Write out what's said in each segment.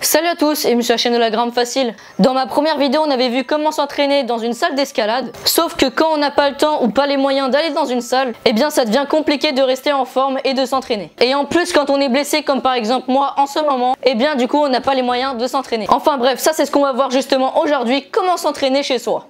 Salut à tous et bienvenue sur la chaîne de la Grimpe Facile. Dans ma première vidéo, on avait vu comment s'entraîner dans une salle d'escalade. Sauf que quand on n'a pas le temps ou pas les moyens d'aller dans une salle, eh bien ça devient compliqué de rester en forme et de s'entraîner. Et en plus, quand on est blessé, comme par exemple moi en ce moment, eh bien du coup on n'a pas les moyens de s'entraîner. Enfin bref, ça c'est ce qu'on va voir justement aujourd'hui, comment s'entraîner chez soi.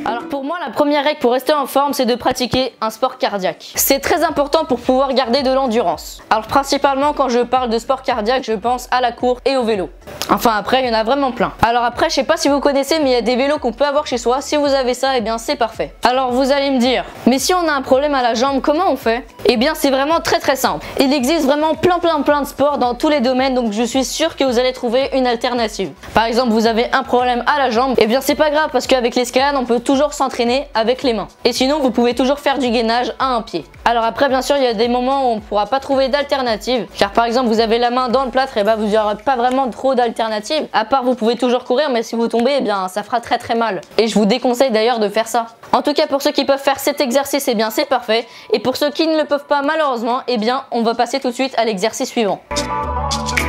Alors pour moi, la première règle pour rester en forme, c'est de pratiquer un sport cardiaque. C'est très important pour pouvoir garder de l'endurance. Alors principalement quand je parle de sport cardiaque, je pense à la course et au vélo. Enfin après, il y en a vraiment plein. Alors après, je sais pas si vous connaissez, mais il y a des vélos qu'on peut avoir chez soi. Si vous avez ça, eh bien c'est parfait. Alors vous allez me dire, mais si on a un problème à la jambe, comment on fait? Eh bien c'est vraiment très simple. Il existe vraiment plein de sports dans tous les domaines, donc je suis sûre que vous allez trouver une alternative. Par exemple, vous avez un problème à la jambe, eh bien c'est pas grave parce qu'avec l'escalade, on peut toujours s'entraîner avec les mains. Et sinon, vous pouvez toujours faire du gainage à un pied. Alors après, bien sûr, il y a des moments où on ne pourra pas trouver d'alternative. Car par exemple, vous avez la main dans le plâtre, et bah vous n'aurez pas vraiment trop d'alternatives. À part, vous pouvez toujours courir, mais si vous tombez, eh bien ça fera très mal. Et je vous déconseille d'ailleurs de faire ça. En tout cas, pour ceux qui peuvent faire cet exercice, eh bien c'est parfait. Et pour ceux qui ne le peuvent pas malheureusement, eh bien on va passer tout de suite à l'exercice suivant.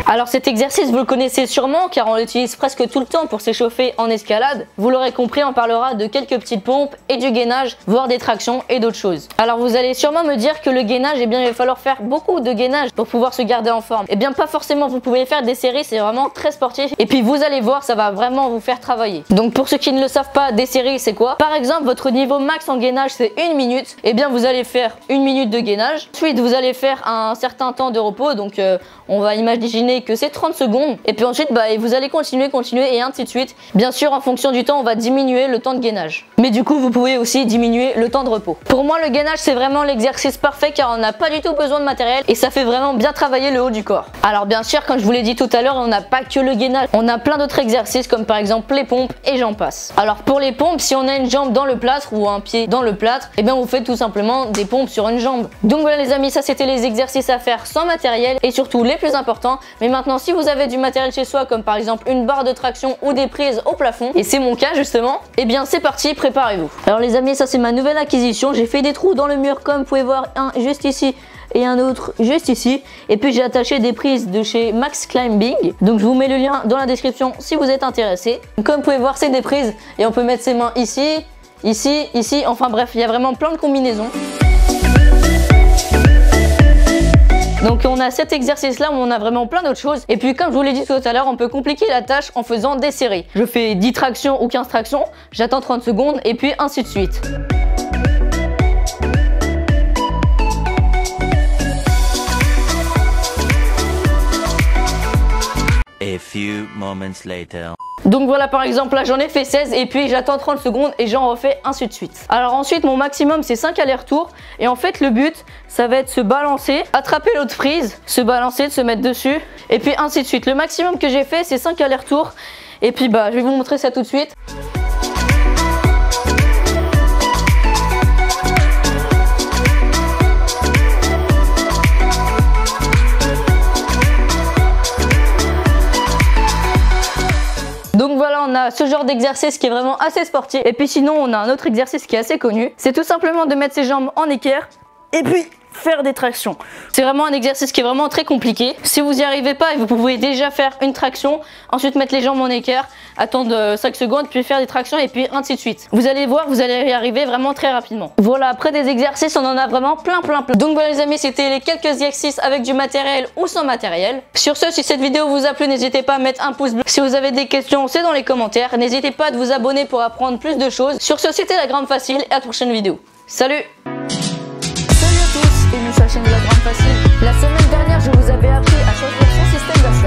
Alors cet exercice, vous le connaissez sûrement car on l'utilise presque tout le temps pour s'échauffer en escalade. Vous l'aurez compris, on parlera de quelques petites pompes et du gainage, voire des tractions et d'autres choses. Alors vous allez sûrement me dire que le gainage, eh bien il va falloir faire beaucoup de gainage pour pouvoir se garder en forme. Eh bien pas forcément, vous pouvez faire des séries, c'est vraiment très sportif. Et puis vous allez voir, ça va vraiment vous faire travailler. Donc pour ceux qui ne le savent pas, des séries c'est quoi? Par exemple, votre niveau max en gainage c'est 1 minute. Eh bien vous allez faire 1 minute de gainage. Ensuite vous allez faire un certain temps de repos, donc on va imaginer que c'est 30 secondes et puis ensuite vous allez continuer et ainsi de suite. Bien sûr, en fonction du temps, on va diminuer le temps de gainage, mais du coup vous pouvez aussi diminuer le temps de repos. Pour moi, le gainage c'est vraiment l'exercice parfait car on n'a pas du tout besoin de matériel et ça fait vraiment bien travailler le haut du corps. Alors bien sûr, comme je vous l'ai dit tout à l'heure, on n'a pas que le gainage, on a plein d'autres exercices comme par exemple les pompes et j'en passe. Alors pour les pompes, si on a une jambe dans le plâtre ou un pied dans le plâtre, et bien vous faites tout simplement des pompes sur une jambe. Donc voilà les amis, ça c'était les exercices à faire sans matériel et surtout les plus importants. Mais maintenant, si vous avez du matériel chez soi comme par exemple une barre de traction ou des prises au plafond, et c'est mon cas justement, et bien c'est parti, préparez-vous. Alors les amis, ça c'est ma nouvelle acquisition. J'ai fait des trous dans le mur comme vous pouvez voir, un juste ici et un autre juste ici, et puis j'ai attaché des prises de chez Max Climbing, donc je vous mets le lien dans la description si vous êtes intéressé. Comme vous pouvez voir, c'est des prises et on peut mettre ses mains ici, ici, enfin bref, il y a vraiment plein de combinaisons. Donc on a cet exercice là où on a vraiment plein d'autres choses. Et puis comme je vous l'ai dit tout à l'heure, on peut compliquer la tâche en faisant des séries. Je fais 10 tractions ou 15 tractions, j'attends 30 secondes et puis ainsi de suite. A few moments later. Donc voilà, par exemple là j'en ai fait 16 et puis j'attends 30 secondes et j'en refais ainsi de suite. Alors ensuite mon maximum c'est 5 allers-retours et en fait le but ça va être se balancer, attraper l'autre prise, se balancer, de se mettre dessus et puis ainsi de suite. Le maximum que j'ai fait c'est 5 allers-retours et puis je vais vous montrer ça tout de suite. Donc voilà, on a ce genre d'exercice qui est vraiment assez sportif. Et puis sinon, on a un autre exercice qui est assez connu. C'est tout simplement de mettre ses jambes en équerre et puis faire des tractions. C'est vraiment un exercice qui est vraiment très compliqué. Si vous n'y arrivez pas, vous pouvez déjà faire une traction, ensuite mettre les jambes en équerre, attendre 5 secondes, puis faire des tractions et puis ainsi de suite. Vous allez voir, vous allez y arriver vraiment très rapidement. Voilà, après des exercices, on en a vraiment plein. Donc voilà les amis, c'était les quelques exercices avec du matériel ou sans matériel. Sur ce, si cette vidéo vous a plu, n'hésitez pas à mettre un pouce bleu. Si vous avez des questions, c'est dans les commentaires. N'hésitez pas à vous abonner pour apprendre plus de choses. Sur ce, c'était la Grimpe Facile et à la prochaine vidéo. Salut! Et bienvenue sur la chaîne de la Grimpe Facile. La semaine dernière, je vous avais appris à choisir son système d'achat.